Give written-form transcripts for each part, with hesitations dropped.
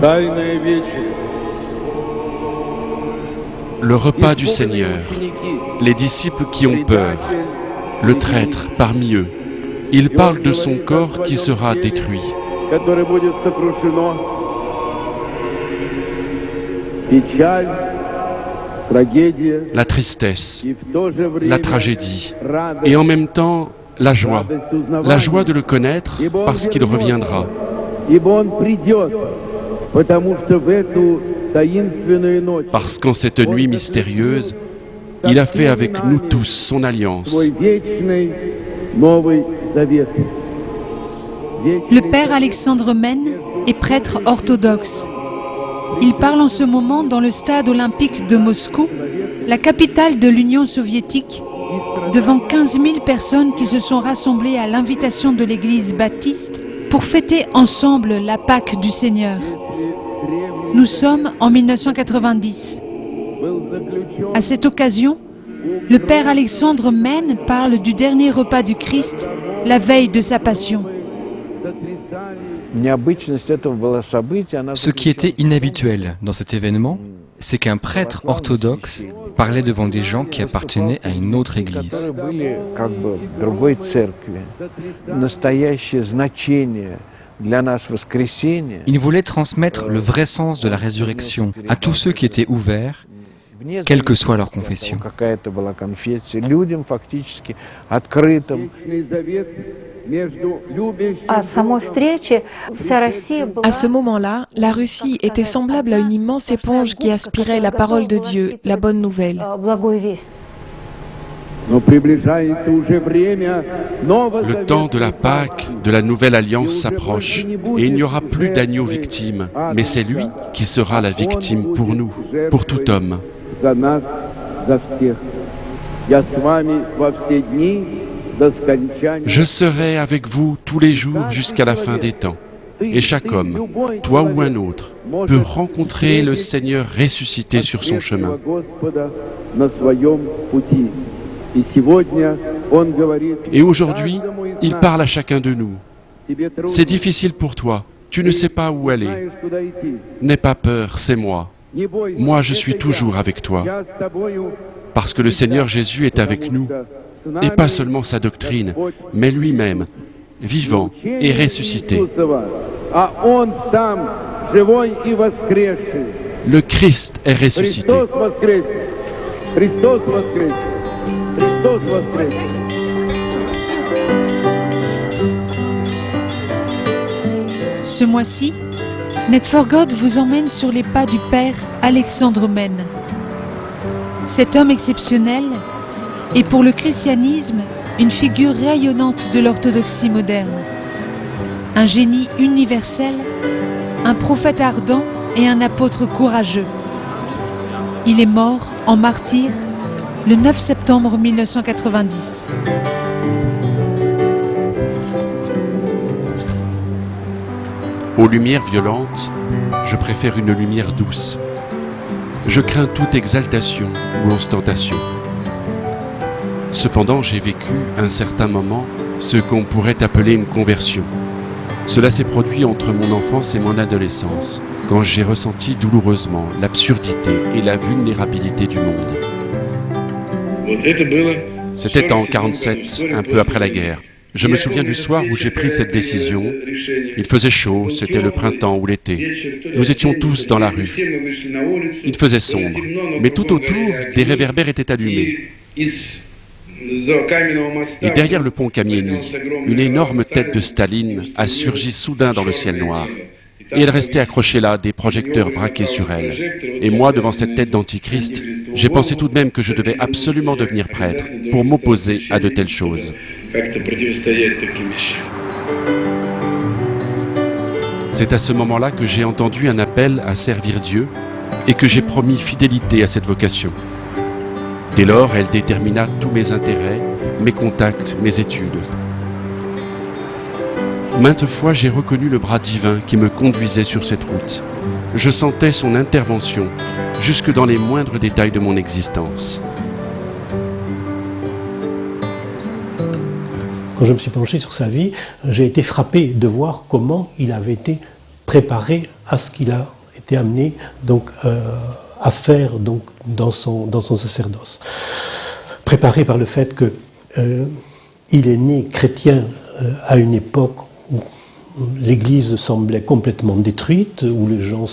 Тайная вечеря. Le repas du Seigneur, les disciples qui ont peur, le traître parmi eux. Il parle de son corps qui sera détruit. Которое будет сокрушено. Печаль, трагедия, La tristesse, и в то же время la tragédie, радость, et en même temps la joie de le connaître ибо он parce qu'il reviendra. Ибо он придет, потому что в эту таинственную ночь Parce qu'en cette nuit mystérieuse, il a fait avec nous tous son alliance. свой вечный Новый Завет. Le père Alexandre Mène est prêtre orthodoxe. Il parle en ce moment dans le stade olympique de Moscou, la capitale de l'Union soviétique, devant 15 000 personnes qui se sont rassemblées à l'invitation de l'église baptiste pour fêter ensemble la Pâque du Seigneur. Nous sommes en 1990. À cette occasion, le père Alexandre Mène parle du dernier repas du Christ, la veille de sa passion. Ce qui était inhabituel dans cet événement, c'est qu'un prêtre orthodoxe parlait devant des gens qui appartenaient à une autre église. Il voulait transmettre le vrai sens de la résurrection à tous ceux qui étaient ouverts, quelle que soit leur confession. À ce moment-là, la Russie était semblable à une immense éponge qui aspirait la parole de Dieu, la bonne nouvelle. Le temps de la Pâque, de la nouvelle alliance s'approche et il n'y aura plus d'agneau victime, mais c'est lui qui sera la victime pour nous, pour tout homme. Je serai avec vous tous les jours jusqu'à la fin des temps. Et chaque homme, toi ou un autre, peut rencontrer le Seigneur ressuscité sur son chemin. Et aujourd'hui, il parle à chacun de nous. C'est difficile pour toi, tu ne sais pas où aller. N'aie pas peur, c'est moi. Moi, je suis toujours avec toi. Parce que le Seigneur Jésus est avec nous. Et pas seulement sa doctrine, mais lui-même, vivant et ressuscité. Le Christ est ressuscité. Ce mois-ci, Net for God vous emmène sur les pas du père Alexandre Mène. Cet homme exceptionnel est pour le christianisme une figure rayonnante de l'orthodoxie moderne. Un génie universel, un prophète ardent et un apôtre courageux. Il est mort en martyr le 9 septembre 1990. Aux lumières violentes, je préfère une lumière douce. Je crains toute exaltation ou ostentation. Cependant, j'ai vécu un certain moment ce qu'on pourrait appeler une conversion. Cela s'est produit entre mon enfance et mon adolescence, quand j'ai ressenti douloureusement l'absurdité et la vulnérabilité du monde. C'était en 1947, un peu après la guerre. Je me souviens du soir où j'ai pris cette décision. Il faisait chaud, c'était le printemps ou l'été. Nous étions tous dans la rue. Il faisait sombre, mais tout autour, des réverbères étaient allumés. Et derrière le pont Kamieni, une énorme tête de Staline a surgi soudain dans le ciel noir. Et elle restait accrochée là, des projecteurs braqués sur elle. Et moi, devant cette tête d'antichrist, j'ai pensé tout de même que je devais absolument devenir prêtre pour m'opposer à de telles choses. C'est à ce moment-là que j'ai entendu un appel à servir Dieu et que j'ai promis fidélité à cette vocation. Dès lors, elle détermina tous mes intérêts, mes contacts, mes études. Maintes fois, j'ai reconnu le bras divin qui me conduisait sur cette route. Je sentais son intervention jusque dans les moindres détails de mon existence. Quand je me suis penché sur sa vie, j'ai été frappé de voir comment il avait été préparé à ce qu'il a été amené donc, à faire donc, dans son sacerdoce. Préparé par le fait qu'il est né chrétien à une époque où l'Église semblait complètement détruite, où les gens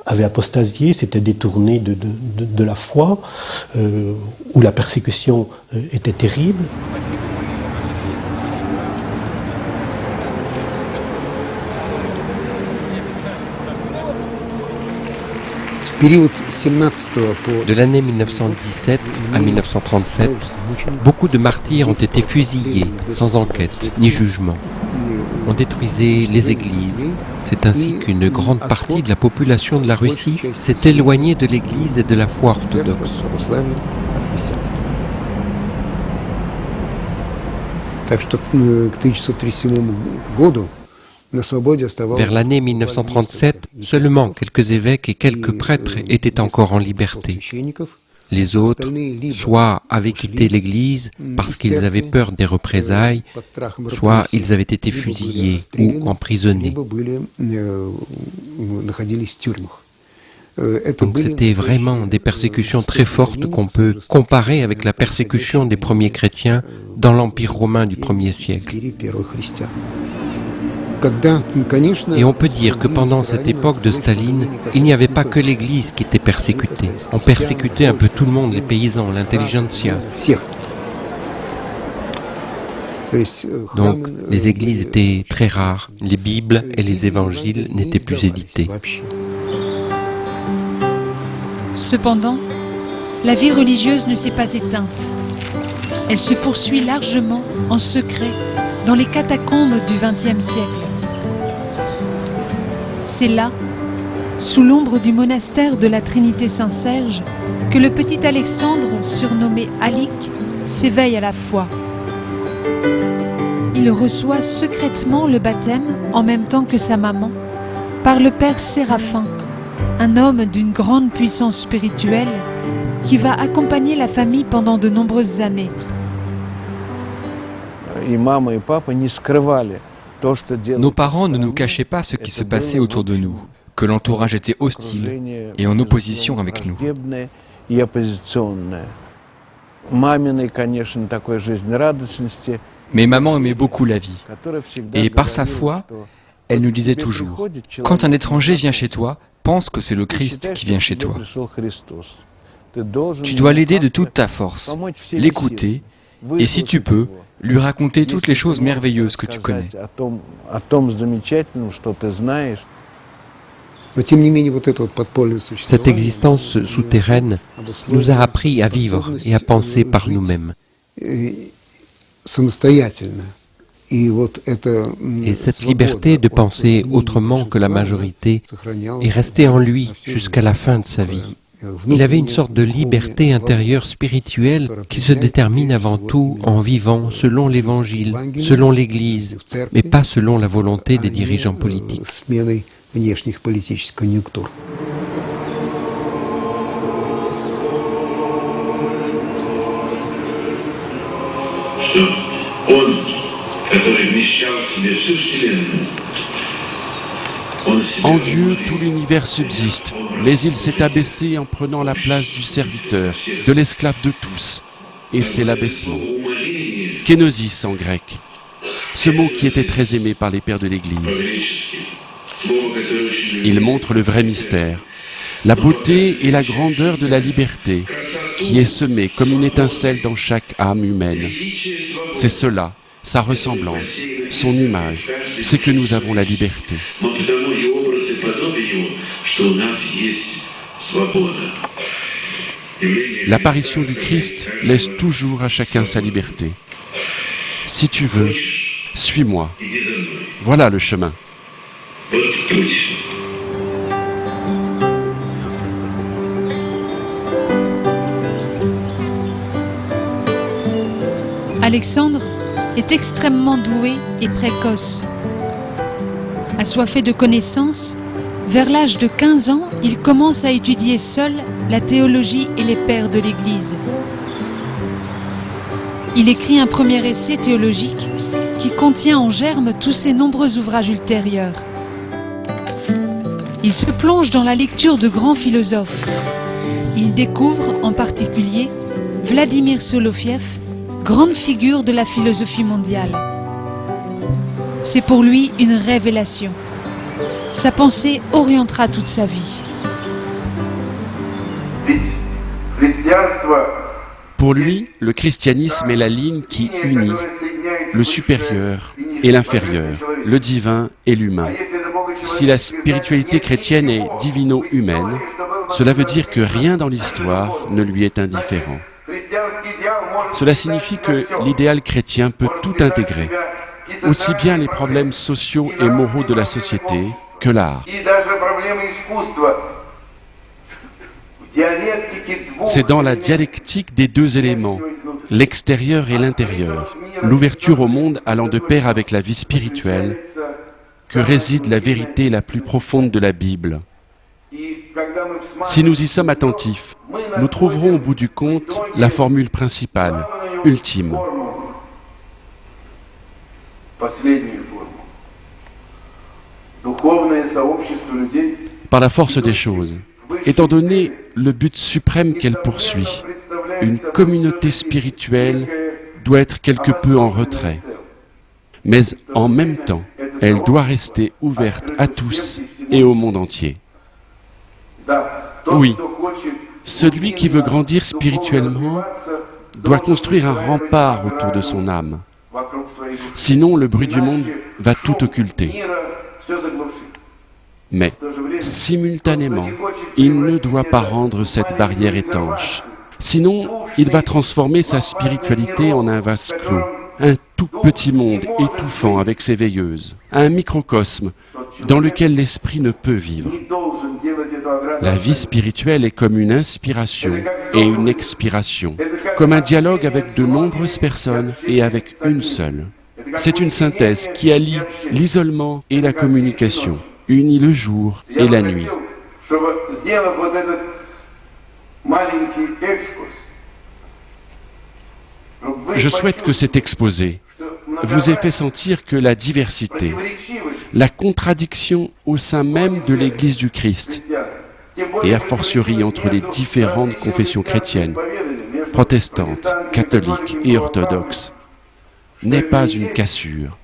avaient apostasié, s'étaient détournés de la foi, où la persécution était terrible. De l'année 1917 à 1937, beaucoup de martyrs ont été fusillés sans enquête ni jugement. On détruisait les églises. C'est ainsi qu'une grande partie de la population de la Russie s'est éloignée de l'église et de la foi orthodoxe. Vers l'année 1937, seulement quelques évêques et quelques prêtres étaient encore en liberté. Les autres, soit avaient quitté l'Église parce qu'ils avaient peur des représailles, soit ils avaient été fusillés ou emprisonnés. Donc c'était vraiment des persécutions très fortes qu'on peut comparer avec la persécution des premiers chrétiens dans l'Empire romain du 1er siècle. Et on peut dire que pendant cette époque de Staline, il n'y avait pas que l'Église qui était persécutée. On persécutait un peu tout le monde, les paysans, l'intelligentsia. Donc les églises étaient très rares, les Bibles et les évangiles n'étaient plus édités. Cependant, la vie religieuse ne s'est pas éteinte. Elle se poursuit largement, en secret, dans les catacombes du XXe siècle. C'est là, sous l'ombre du monastère de la Trinité Saint-Serge, que le petit Alexandre, surnommé Alik, s'éveille à la foi. Il reçoit secrètement le baptême, en même temps que sa maman, par le père Séraphin, un homme d'une grande puissance spirituelle qui va accompagner la famille pendant de nombreuses années. Nos parents ne nous cachaient pas ce qui se passait autour de nous, que l'entourage était hostile et en opposition avec nous. Mais maman aimait beaucoup la vie. Et par sa foi, elle nous disait toujours, « Quand un étranger vient chez toi, pense que c'est le Christ qui vient chez toi. Tu dois l'aider de toute ta force, l'écouter, et si tu peux, lui raconter toutes les choses merveilleuses que tu connais. » Cette existence souterraine nous a appris à vivre et à penser par nous-mêmes. Et cette liberté de penser autrement que la majorité est restée en lui jusqu'à la fin de sa vie. Il avait une sorte de liberté intérieure spirituelle qui se détermine avant tout en vivant selon l'Évangile, selon l'Église, mais pas selon la volonté des dirigeants politiques. En Dieu, tout l'univers subsiste, mais il s'est abaissé en prenant la place du serviteur, de l'esclave de tous. Et c'est l'abaissement. Kénosis en grec. Ce mot qui était très aimé par les pères de l'Église. Il montre le vrai mystère, la beauté et la grandeur de la liberté, qui est semée comme une étincelle dans chaque âme humaine. C'est cela, sa ressemblance, son image, c'est que nous avons la liberté. L'apparition du Christ laisse toujours à chacun sa liberté. Si tu veux, suis-moi. Voilà le chemin. Alexandre est extrêmement doué et précoce. Assoiffé de connaissances, vers l'âge de 15 ans, il commence à étudier seul la théologie et les pères de l'Église. Il écrit un premier essai théologique qui contient en germe tous ses nombreux ouvrages ultérieurs. Il se plonge dans la lecture de grands philosophes. Il découvre en particulier Vladimir Soloviev, grande figure de la philosophie mondiale. C'est pour lui une révélation. Sa pensée orientera toute sa vie. Pour lui, le christianisme est la ligne qui unit le supérieur et l'inférieur, le divin et l'humain. Si la spiritualité chrétienne est divino-humaine, cela veut dire que rien dans l'histoire ne lui est indifférent. Cela signifie que l'idéal chrétien peut tout intégrer, aussi bien les problèmes sociaux et moraux de la société que l'art. C'est dans la dialectique des deux éléments, l'extérieur et l'intérieur, l'ouverture au monde allant de pair avec la vie spirituelle, que réside la vérité la plus profonde de la Bible. Si nous y sommes attentifs, nous trouverons au bout du compte la formule principale, ultime. Par la force des choses, étant donné le but suprême qu'elle poursuit, une communauté spirituelle doit être quelque peu en retrait. Mais en même temps, elle doit rester ouverte à tous et au monde entier. Oui, celui qui veut grandir spirituellement doit construire un rempart autour de son âme. Sinon, le bruit du monde va tout occulter. Mais, simultanément, il ne doit pas rendre cette barrière étanche. Sinon, il va transformer sa spiritualité en un vase clos, un tout petit monde étouffant avec ses veilleuses, un microcosme dans lequel l'esprit ne peut vivre. La vie spirituelle est comme une inspiration et une expiration, comme un dialogue avec de nombreuses personnes et avec une seule. C'est une synthèse qui allie l'isolement et la communication, unit le jour et la nuit. Je souhaite que cet exposé vous ait fait sentir que la diversité, la contradiction au sein même de l'Église du Christ, et a fortiori entre les différentes confessions chrétiennes, protestantes, catholiques et orthodoxes, n'est pas une cassure,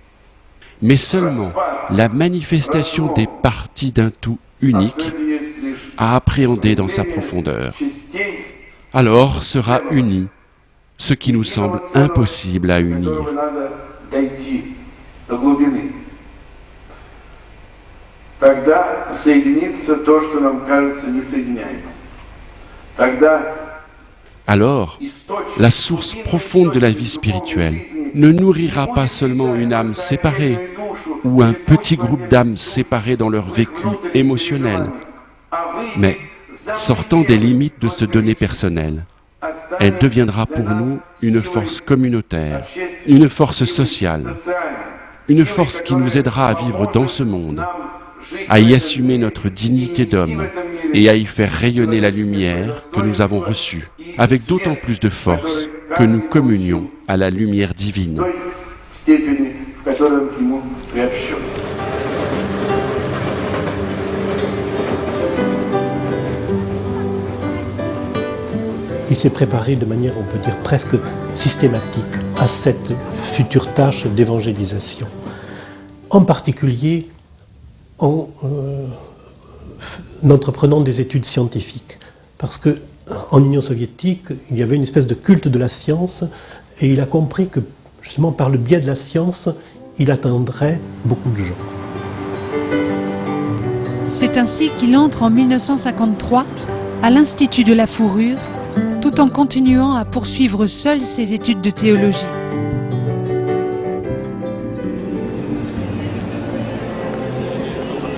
mais seulement la manifestation des parties d'un tout unique à appréhender dans sa profondeur. Alors sera uni ce qui nous semble impossible à unir. Alors, la source profonde de la vie spirituelle ne nourrira pas seulement une âme séparée ou un petit groupe d'âmes séparées dans leur vécu émotionnel, mais sortant des limites de ce donné personnel. Elle deviendra pour nous une force communautaire, une force sociale, une force qui nous aidera à vivre dans ce monde, à y assumer notre dignité d'homme et à y faire rayonner la lumière que nous avons reçue, avec d'autant plus de force que nous communions à la lumière divine. Il s'est préparé de manière, on peut dire, presque systématique à cette future tâche d'évangélisation. En particulier en entreprenant des études scientifiques. Parce qu'en Union soviétique, il y avait une espèce de culte de la science et il a compris que, justement, par le biais de la science, il atteindrait beaucoup de gens. C'est ainsi qu'il entre en 1953 à l'Institut de la Fourrure, tout en continuant à poursuivre seul ses études de théologie.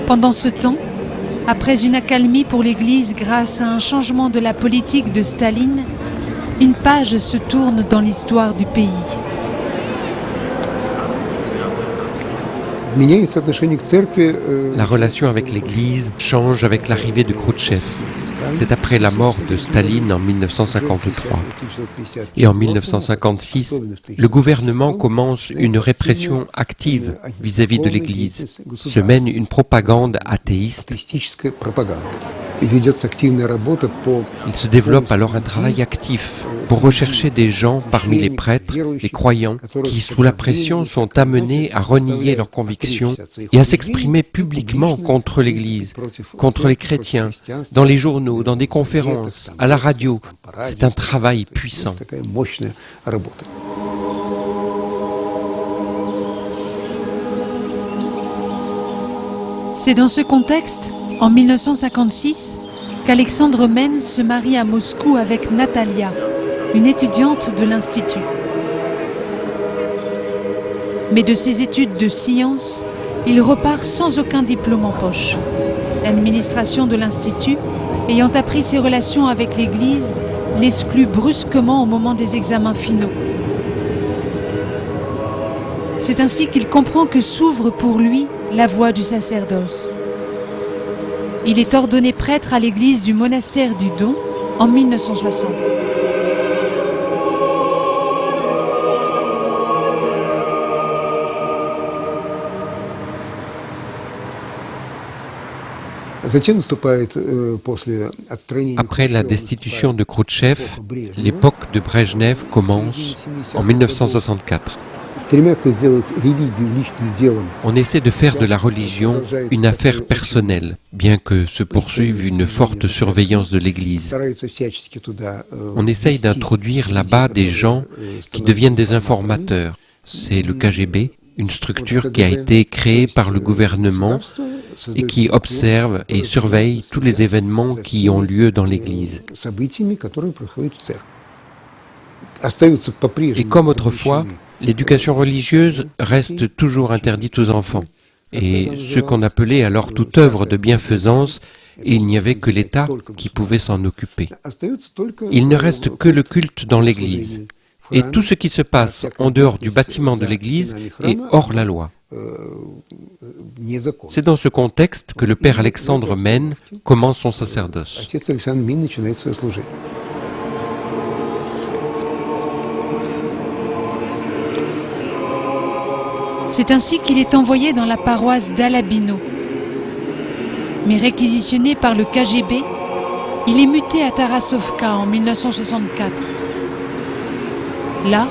Pendant ce temps, après une accalmie pour l'Église grâce à un changement de la politique de Staline, une page se tourne dans l'histoire du pays. La relation avec l'Église change avec l'arrivée de Khrouchtchev. C'est après la mort de Staline en 1953. Et en 1956, le gouvernement commence une répression active vis-à-vis de l'Église, se mène une propagande athéiste. Il se développe alors un travail actif pour rechercher des gens parmi les prêtres, les croyants, qui sous la pression sont amenés à renier leurs convictions et à s'exprimer publiquement contre l'Église, contre les chrétiens, dans les journaux, dans des conférences, à la radio. C'est un travail puissant. C'est dans ce contexte, en 1956, qu'Alexandre Men se marie à Moscou avec Natalia, une étudiante de l'Institut. Mais de ses études de sciences, il repart sans aucun diplôme en poche. L'administration de l'Institut, ayant appris ses relations avec l'Église, l'exclut brusquement au moment des examens finaux. C'est ainsi qu'il comprend que s'ouvre pour lui la voie du sacerdoce. Il est ordonné prêtre à l'église du monastère du Don en 1960. Après la destitution de Khrouchtchev, l'époque de Brejnev commence en 1964. On essaie de faire de la religion une affaire personnelle, bien que se poursuive une forte surveillance de l'Église. On essaye d'introduire là-bas des gens qui deviennent des informateurs. C'est le KGB, une structure qui a été créée par le gouvernement et qui observe et surveille tous les événements qui ont lieu dans l'Église. Et comme autrefois, l'éducation religieuse reste toujours interdite aux enfants. Et ce qu'on appelait alors toute œuvre de bienfaisance, il n'y avait que l'État qui pouvait s'en occuper. Il ne reste que le culte dans l'Église. Et tout ce qui se passe en dehors du bâtiment de l'Église est hors la loi. C'est dans ce contexte que le père Alexandre Men commence son sacerdoce. C'est ainsi qu'il est envoyé dans la paroisse d'Alabino. Mais réquisitionné par le KGB, il est muté à Tarasovka en 1964. Là,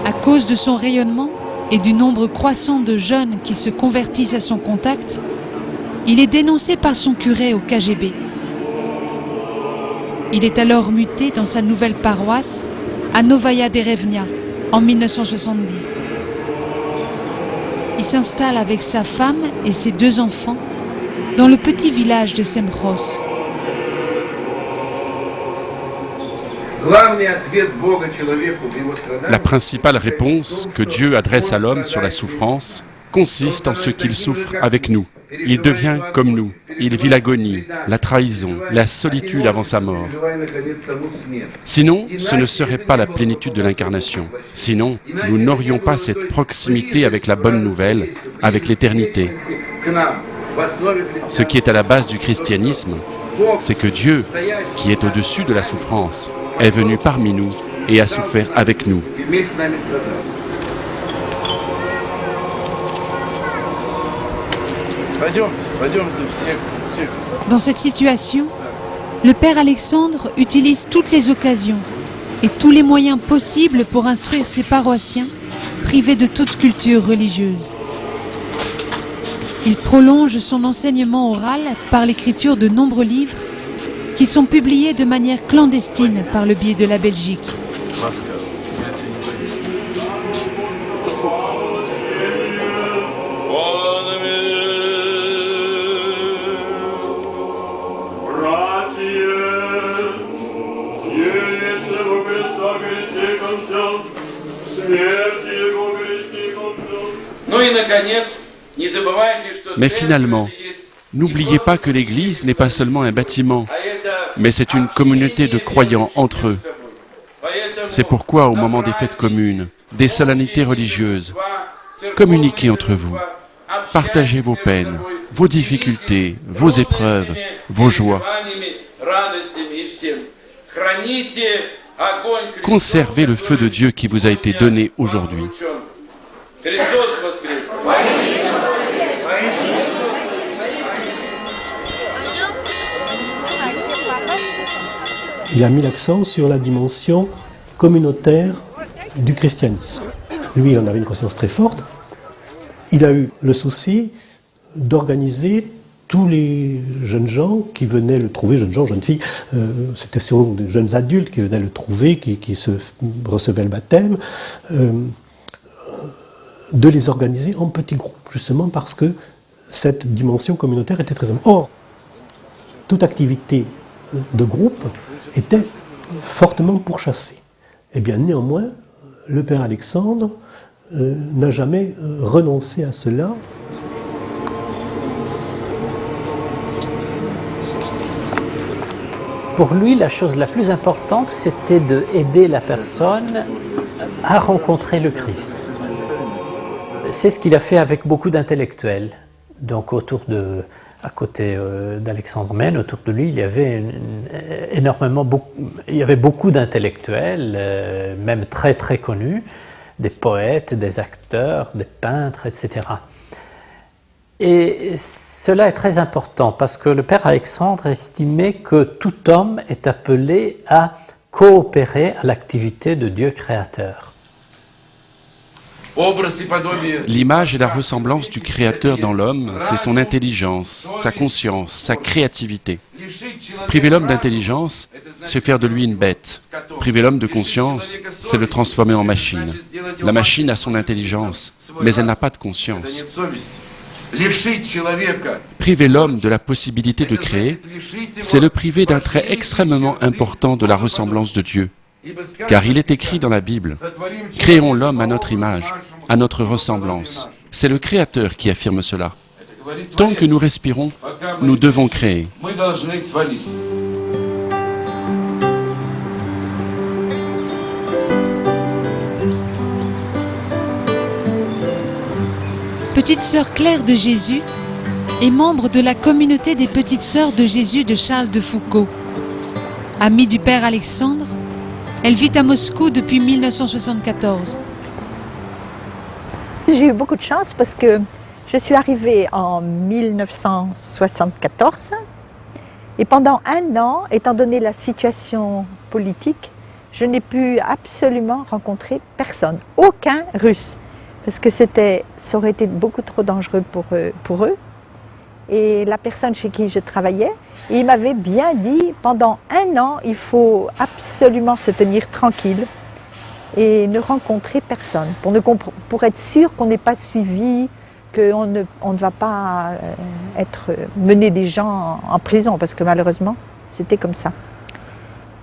à cause de son rayonnement et du nombre croissant de jeunes qui se convertissent à son contact, il est dénoncé par son curé au KGB. Il est alors muté dans sa nouvelle paroisse, à Novaya Derevnia, en 1970. Il s'installe avec sa femme et ses 2 enfants dans le petit village de Semros. La principale réponse que Dieu adresse à l'homme sur la souffrance consiste en ce qu'il souffre avec nous. Il devient comme nous. Il vit l'agonie, la trahison, la solitude avant sa mort. Sinon, ce ne serait pas la plénitude de l'incarnation. Sinon, nous n'aurions pas cette proximité avec la bonne nouvelle, avec l'éternité. Ce qui est à la base du christianisme, c'est que Dieu, qui est au-dessus de la souffrance, est venu parmi nous et a souffert avec nous. Dans cette situation, le père Alexandre utilise toutes les occasions et tous les moyens possibles pour instruire ses paroissiens privés de toute culture religieuse. Il prolonge son enseignement oral par l'écriture de nombreux livres qui sont publiés de manière clandestine par le biais de la Belgique. Mais finalement, n'oubliez pas que l'Église n'est pas seulement un bâtiment, mais c'est une communauté de croyants entre eux. C'est pourquoi, au moment des fêtes communes, des solennités religieuses, communiquez entre vous, Partagez vos peines, vos difficultés, vos épreuves, vos joies. Conservez le feu de Dieu qui vous a été donné aujourd'hui. Il a mis l'accent sur la dimension communautaire du christianisme. Lui, il en avait une conscience très forte. Il a eu le souci d'organiser tous les jeunes gens qui venaient le trouver, jeunes gens, jeunes filles, c'était surtout des jeunes adultes qui venaient le trouver, qui se recevaient le baptême, de les organiser en petits groupes, justement parce que cette dimension communautaire était très importante. Or, toute activité de groupe était fortement pourchassée. Eh bien, néanmoins, le père Alexandre n'a jamais renoncé à cela. Pour lui, la chose la plus importante, c'était d'aider la personne à rencontrer le Christ. C'est ce qu'il a fait avec beaucoup d'intellectuels. Donc à côté d'Alexandre Mène, autour de lui, il y avait beaucoup d'intellectuels, même très très connus, des poètes, des acteurs, des peintres, etc. Et cela est très important parce que le père Alexandre estimait que tout homme est appelé à coopérer à l'activité de Dieu créateur. L'image et la ressemblance du Créateur dans l'homme, c'est son intelligence, sa conscience, sa créativité. Priver l'homme d'intelligence, c'est faire de lui une bête. Priver l'homme de conscience, c'est le transformer en machine. La machine a son intelligence, mais elle n'a pas de conscience. Priver l'homme de la possibilité de créer, c'est le priver d'un trait extrêmement important de la ressemblance de Dieu. Car il est écrit dans la Bible, « Créons l'homme à notre image, à notre ressemblance ». C'est le Créateur qui affirme cela. Tant que nous respirons, nous devons créer. Petite sœur Claire de Jésus est membre de la communauté des Petites Sœurs de Jésus de Charles de Foucault. Amie du père Alexandre, elle vit à Moscou depuis 1974. J'ai eu beaucoup de chance parce que je suis arrivée en 1974 et pendant un an, étant donné la situation politique, je n'ai pu absolument rencontrer personne, aucun Russe, parce que ça aurait été beaucoup trop dangereux pour eux. Et la personne chez qui je travaillais, il m'avait bien dit, pendant un an, il faut absolument se tenir tranquille et ne rencontrer personne, pour être sûr qu'on n'est pas suivi, qu'on ne va pas mener des gens en prison, parce que malheureusement, c'était comme ça.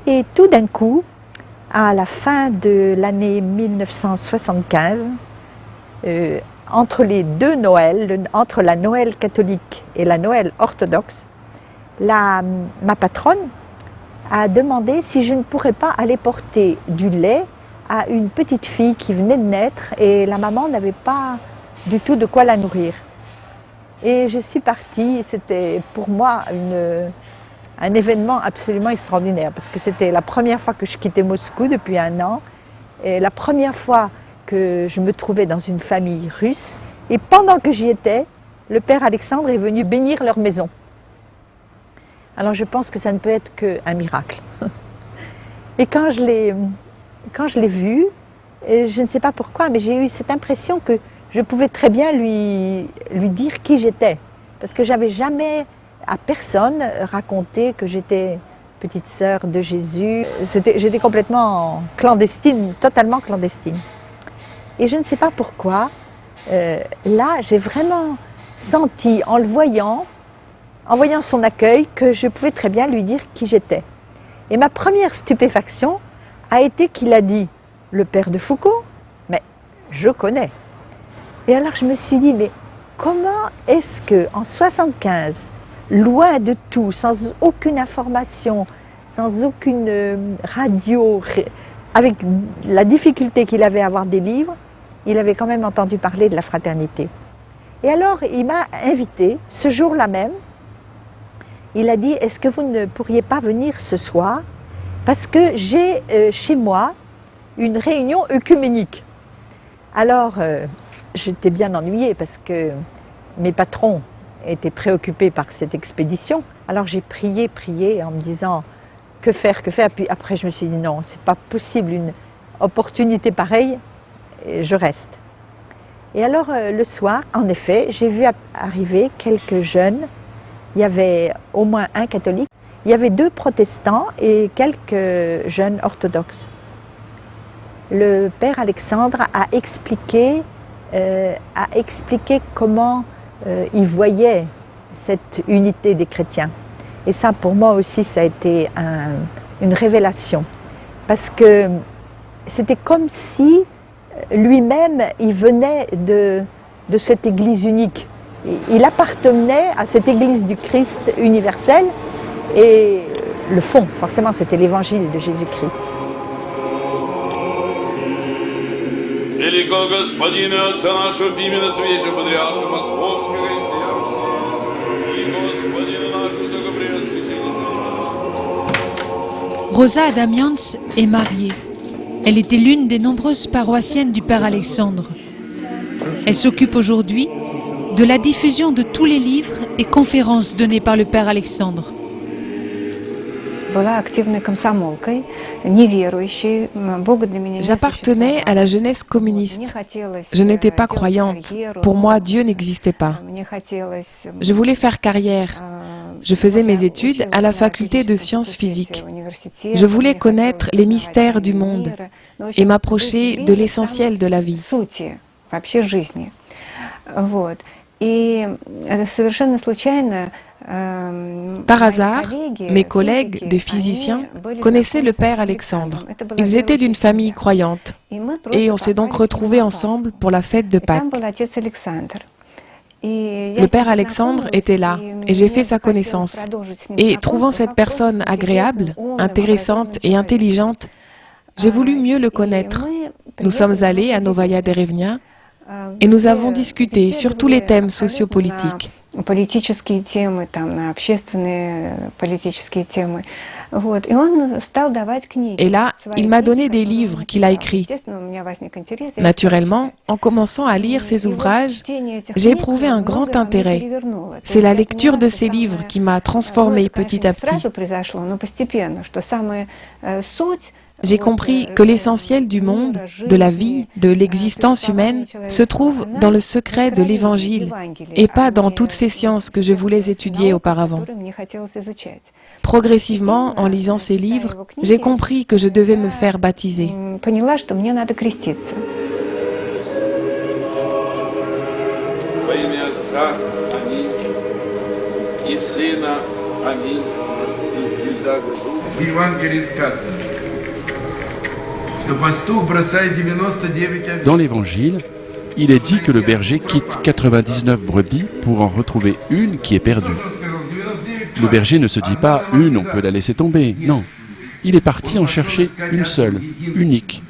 Et tout d'un coup, à la fin de l'année 1975, entre les deux Noëls, entre la Noël catholique et la Noël orthodoxe, ma patronne a demandé si je ne pourrais pas aller porter du lait à une petite fille qui venait de naître et la maman n'avait pas du tout de quoi la nourrir. Et je suis partie, c'était pour moi un événement absolument extraordinaire parce que c'était la première fois que je quittais Moscou depuis un an et la première fois que je me trouvais dans une famille russe et pendant que j'y étais, le père Alexandre est venu bénir leur maison. Alors je pense que ça ne peut être qu'un miracle. Et quand je l'ai vu, et je ne sais pas pourquoi, mais j'ai eu cette impression que je pouvais très bien lui dire qui j'étais. Parce que j'avais jamais à personne raconté que j'étais petite sœur de Jésus. J'étais complètement clandestine, totalement clandestine. Et je ne sais pas pourquoi, là j'ai vraiment senti en le voyant, en voyant son accueil, que je pouvais très bien lui dire qui j'étais. Et ma première stupéfaction a été qu'il a dit « le père de Foucault », mais je connais. Et alors je me suis dit, mais comment est-ce qu'en 1975, loin de tout, sans aucune information, sans aucune radio, avec la difficulté qu'il avait à avoir des livres, il avait quand même entendu parler de la fraternité. Et alors, il m'a invité, ce jour-là même, il a dit, est-ce que vous ne pourriez pas venir ce soir? Parce que j'ai chez moi une réunion œcuménique. Alors, j'étais bien ennuyée parce que mes patrons étaient préoccupés par cette expédition. Alors j'ai prié en me disant, que faire? Puis après, je me suis dit, non, c'est pas possible, une opportunité pareille, et je reste. Et alors, le soir, en effet, j'ai vu arriver quelques jeunes. Il y avait au moins un catholique, il y avait 2 protestants et quelques jeunes orthodoxes. Le père Alexandre a expliqué comment il voyait cette unité des chrétiens. Et ça, pour moi aussi, ça a été une révélation. Parce que c'était comme si lui-même, il venait de cette Église unique. Il appartenait à cette Église du Christ universel. Et le fond, forcément, c'était l'Évangile de Jésus-Christ. Rosa Adamians est mariée. Elle était l'une des nombreuses paroissiennes du Père Alexandre. Elle s'occupe aujourd'hui de la diffusion de tous les livres et conférences données par le Père Alexandre. J'appartenais à la jeunesse communiste. Je n'étais pas croyante. Pour moi, Dieu n'existait pas. Je voulais faire carrière. Je faisais mes études à la faculté de sciences physiques. Je voulais connaître les mystères du monde et m'approcher de l'essentiel de la vie. Par hasard, mes collègues, des physiciens, connaissaient le Père Alexandre. Ils étaient d'une famille croyante et on s'est donc retrouvés ensemble pour la fête de Pâques. Le Père Alexandre était là et j'ai fait sa connaissance. Et trouvant cette personne agréable, intéressante et intelligente, j'ai voulu mieux le connaître. Nous sommes allés à Novaya Derevnia et nous avons discuté sur tous les thèmes sociopolitiques. Et là, il m'a donné des livres qu'il a écrits. Naturellement, en commençant à lire ses ouvrages, j'ai éprouvé un grand intérêt. C'est la lecture de ces livres qui m'a transformée petit à petit. J'ai compris que l'essentiel du monde, de la vie, de l'existence humaine, se trouve dans le secret de l'Évangile et pas dans toutes ces sciences que je voulais étudier auparavant. Progressivement, en lisant ces livres, j'ai compris que je devais me faire baptiser. Dans l'Évangile, il est dit que le berger quitte 99 brebis pour en retrouver une qui est perdue. Le berger ne se dit pas « une, on peut la laisser tomber ». Non, il est parti en chercher une seule, unique.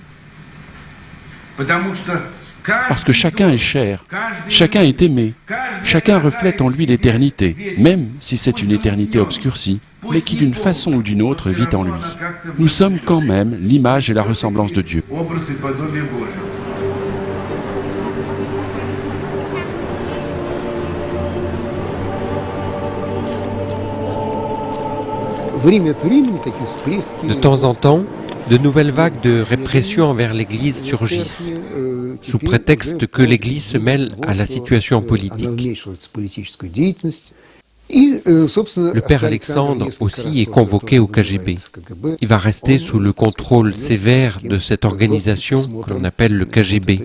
Parce que chacun est cher, chacun est aimé, chacun reflète en lui l'éternité, même si c'est une éternité obscurcie, mais qui d'une façon ou d'une autre vit en lui. Nous sommes quand même l'image et la ressemblance de Dieu. De temps en temps, de nouvelles vagues de répression envers l'Église surgissent, sous prétexte que l'Église se mêle à la situation politique. Le Père Alexandre aussi est convoqué au KGB. Il va rester sous le contrôle sévère de cette organisation que l'on appelle le KGB.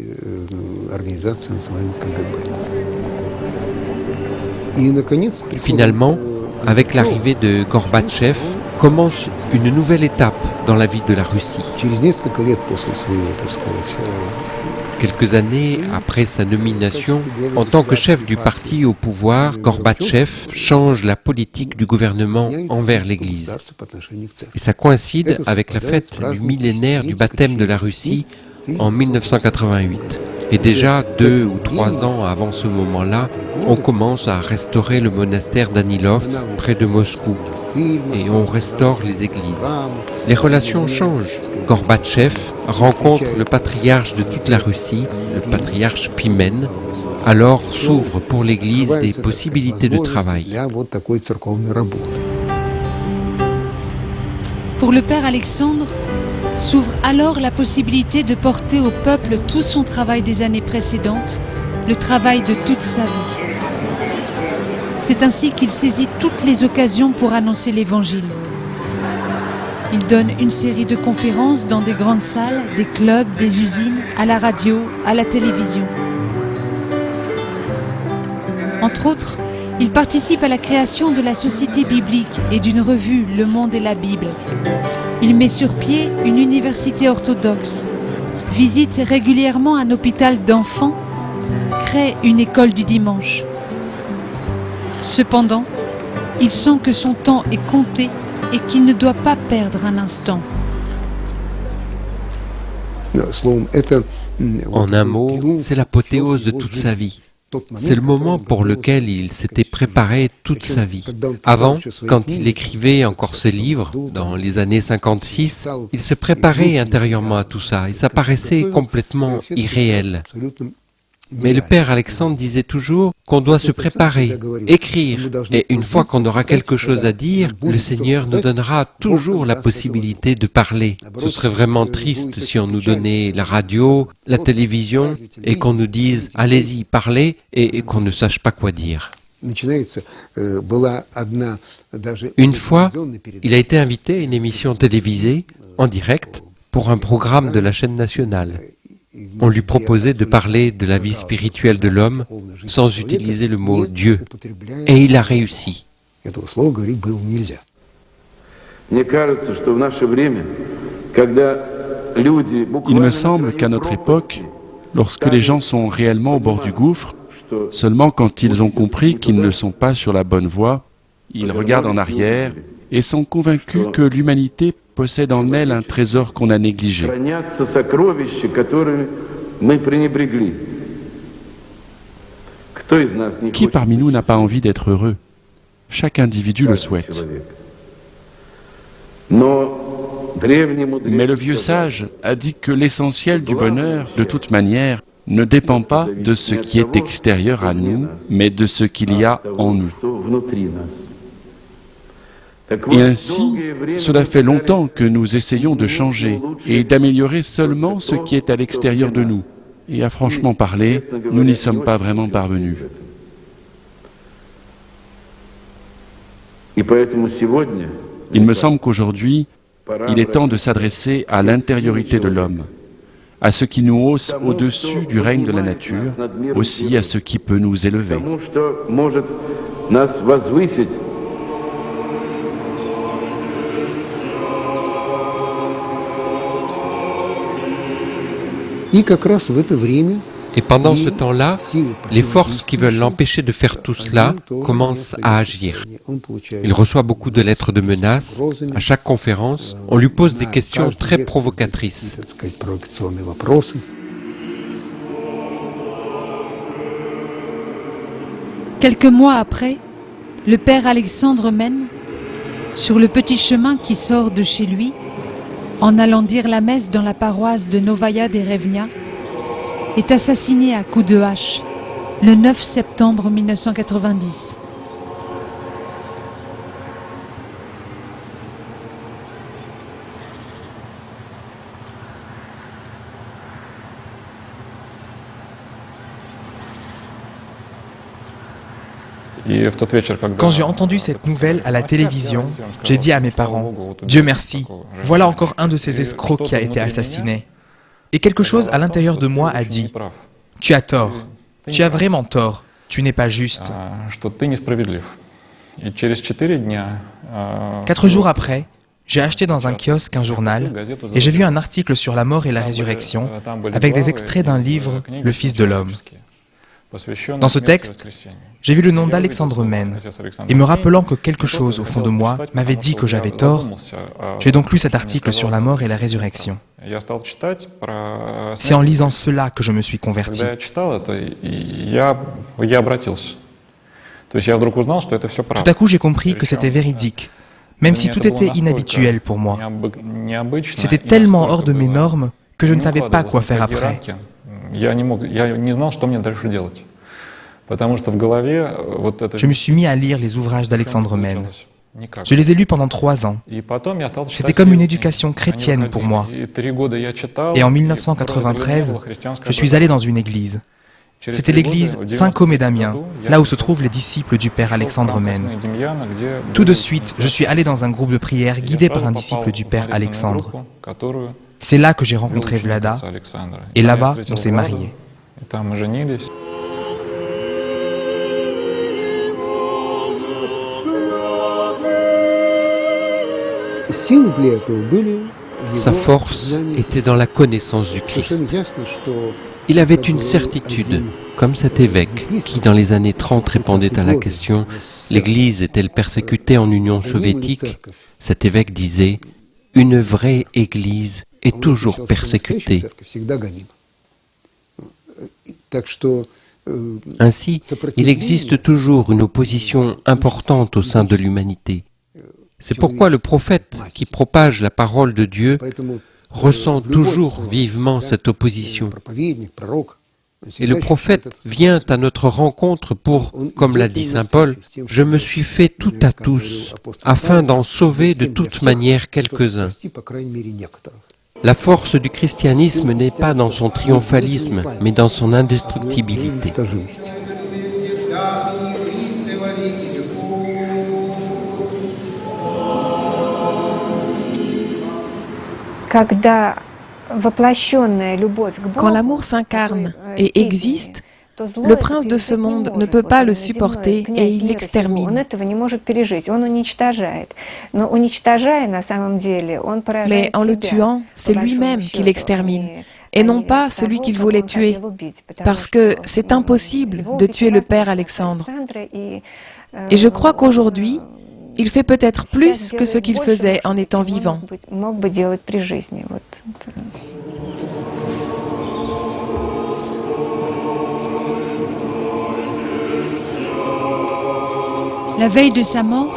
Finalement, avec l'arrivée de Gorbatchev, commence une nouvelle étape dans la vie de la Russie. Quelques années après sa nomination, en tant que chef du parti au pouvoir, Gorbatchev change la politique du gouvernement envers l'Église. Et ça coïncide avec la fête du millénaire du baptême de la Russie en 1988. Et déjà 2 ou 3 ans avant ce moment-là, on commence à restaurer le monastère d'Anilov près de Moscou. Et on restaure les églises. Les relations changent. Gorbatchev rencontre le patriarche de toute la Russie, le patriarche Pimen. Alors s'ouvrent pour l'Église des possibilités de travail. Pour le père Alexandre, s'ouvre alors la possibilité de porter au peuple tout son travail des années précédentes, le travail de toute sa vie. C'est ainsi qu'il saisit toutes les occasions pour annoncer l'Évangile. Il donne une série de conférences dans des grandes salles, des clubs, des usines, à la radio, à la télévision. Entre autres, il participe à la création de la Société biblique et d'une revue, Le Monde et la Bible. Il met sur pied une université orthodoxe, visite régulièrement un hôpital d'enfants, crée une école du dimanche. Cependant, il sent que son temps est compté et qu'il ne doit pas perdre un instant. En un mot, c'est l'apothéose de toute sa vie. C'est le moment pour lequel il s'était préparé toute sa vie. Avant, quand il écrivait encore ce livre, dans les années 56, il se préparait intérieurement à tout ça et ça paraissait complètement irréel. Mais le père Alexandre disait toujours qu'on doit se préparer, écrire. Et une fois qu'on aura quelque chose à dire, le Seigneur nous donnera toujours la possibilité de parler. Ce serait vraiment triste si on nous donnait la radio, la télévision, et qu'on nous dise « allez-y, parlez » et qu'on ne sache pas quoi dire. Une fois, il a été invité à une émission télévisée, en direct, pour un programme de la chaîne nationale. On lui proposait de parler de la vie spirituelle de l'homme sans utiliser le mot Dieu. Et il a réussi. Il me semble qu'à notre époque, lorsque les gens sont réellement au bord du gouffre, seulement quand ils ont compris qu'ils ne sont pas sur la bonne voie, ils regardent en arrière et sont convaincus que l'humanité possède en elle un trésor qu'on a négligé. Qui parmi nous n'a pas envie d'être heureux? Chaque individu le souhaite. Mais le vieux sage a dit que l'essentiel du bonheur, de toute manière, ne dépend pas de ce qui est extérieur à nous, mais de ce qu'il y a en nous. Et ainsi, cela fait longtemps que nous essayons de changer et d'améliorer seulement ce qui est à l'extérieur de nous. Et à franchement parler, nous n'y sommes pas vraiment parvenus. Il me semble qu'aujourd'hui, il est temps de s'adresser à l'intériorité de l'homme, à ce qui nous hausse au-dessus du règne de la nature, aussi à ce qui peut nous élever. Et pendant ce temps-là, les forces qui veulent l'empêcher de faire tout cela commencent à agir. Il reçoit beaucoup de lettres de menaces. À chaque conférence, on lui pose des questions très provocatrices. Quelques mois après, le père Alexandre mène, sur le petit chemin qui sort de chez lui, en allant dire la messe dans la paroisse de Novaya Derevnia, est assassiné à coups de hache le 9 septembre 1990. Quand j'ai entendu cette nouvelle à la télévision, j'ai dit à mes parents, « Dieu merci, voilà encore un de ces escrocs qui a été assassiné. » Et quelque chose à l'intérieur de moi a dit, « Tu as tort, tu as vraiment tort, tu n'es pas juste. » 4 jours après, j'ai acheté dans un kiosque un journal et j'ai vu un article sur la mort et la résurrection avec des extraits d'un livre, Le Fils de l'homme. Dans ce texte, j'ai vu le nom d'Alexandre Men, et me rappelant que quelque chose au fond de moi m'avait dit que j'avais tort, j'ai donc lu cet article sur la mort et la résurrection. C'est en lisant cela que je me suis converti. Tout à coup, j'ai compris que c'était véridique, même si tout était inhabituel pour moi. C'était tellement hors de mes normes que je ne savais pas quoi faire après. Je me suis mis à lire les ouvrages d'Alexandre Men. Je les ai lus pendant 3 ans. C'était comme une éducation chrétienne pour moi. Et en 1993, je suis allé dans une église. C'était l'église Saint-Côme et Damien, là où se trouvent les disciples du père Alexandre Men. Tout de suite, je suis allé dans un groupe de prière guidé par un disciple du père Alexandre. C'est là que j'ai rencontré Vlada, et là-bas, on s'est mariés. Sa force était dans la connaissance du Christ. Il avait une certitude, comme cet évêque qui, dans les années 30, répondait à la question « L'Église est-elle persécutée en Union soviétique ?» Cet évêque disait « Une vraie Église est toujours persécutée. » Ainsi, il existe toujours une opposition importante au sein de l'humanité. C'est pourquoi le prophète qui propage la parole de Dieu ressent toujours vivement cette opposition. Et le prophète vient à notre rencontre pour, comme l'a dit saint Paul, « Je me suis fait tout à tous, afin d'en sauver de toute manière quelques-uns. » La force du christianisme n'est pas dans son triomphalisme, mais dans son indestructibilité. Quand l'amour s'incarne et existe, le prince de ce monde ne peut pas le supporter et il l'extermine. Mais en le tuant, c'est lui-même qui l'extermine, et non pas celui qu'il voulait tuer, parce que c'est impossible de tuer le père Alexandre. Et je crois qu'aujourd'hui, il fait peut-être plus que ce qu'il faisait en étant vivant. La veille de sa mort,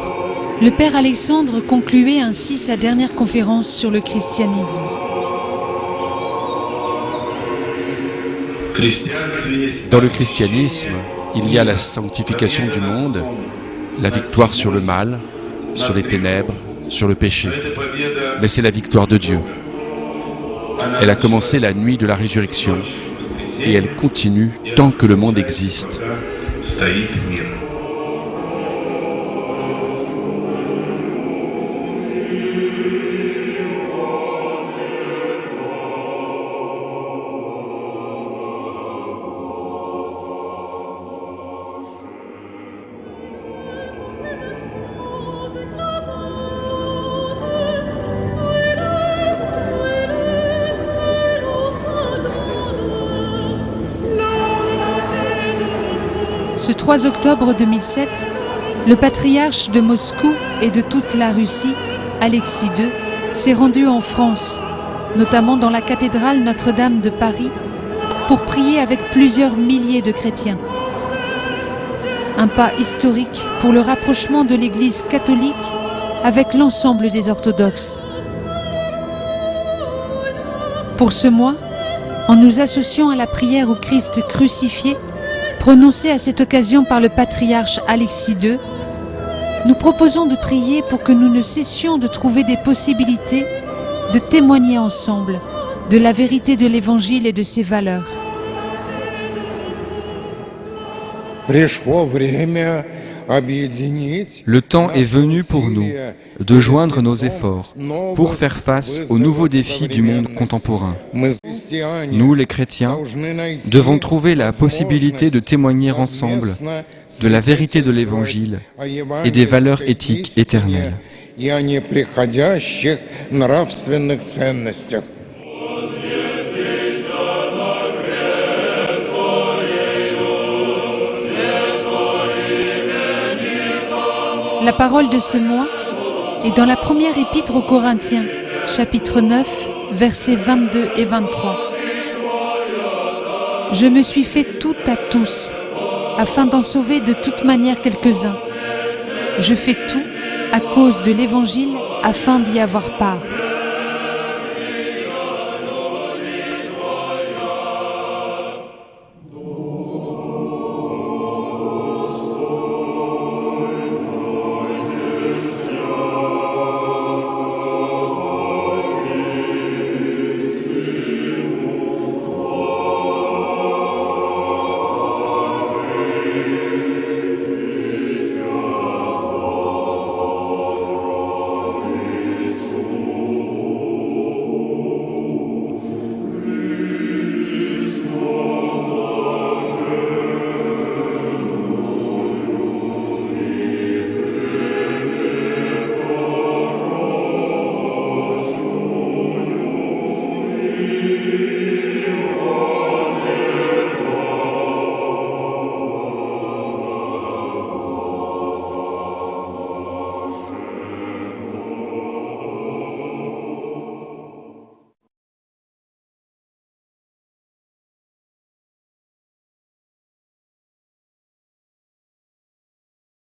le père Alexandre concluait ainsi sa dernière conférence sur le christianisme. Dans le christianisme, il y a la sanctification du monde, la victoire sur le mal, sur les ténèbres, sur le péché. Mais c'est la victoire de Dieu. Elle a commencé la nuit de la résurrection et elle continue tant que le monde existe. Ce 3 octobre 2007, le patriarche de Moscou et de toute la Russie, Alexis II, s'est rendu en France, notamment dans la cathédrale Notre-Dame de Paris, pour prier avec plusieurs milliers de chrétiens. Un pas historique pour le rapprochement de l'Église catholique avec l'ensemble des orthodoxes. Pour ce mois, en nous associant à la prière au Christ crucifié, prononcée à cette occasion par le patriarche Alexis II, nous proposons de prier pour que nous ne cessions de trouver des possibilités de témoigner ensemble de la vérité de l'Évangile et de ses valeurs. Le temps est venu pour nous de joindre nos efforts pour faire face aux nouveaux défis du monde contemporain. Nous, les chrétiens, devons trouver la possibilité de témoigner ensemble de la vérité de l'Évangile et des valeurs éthiques éternelles. La parole de ce mois est dans la première épître aux Corinthiens, chapitre 9, versets 22 et 23. Je me suis fait tout à tous, afin d'en sauver de toute manière quelques-uns. Je fais tout à cause de l'Évangile, afin d'y avoir part.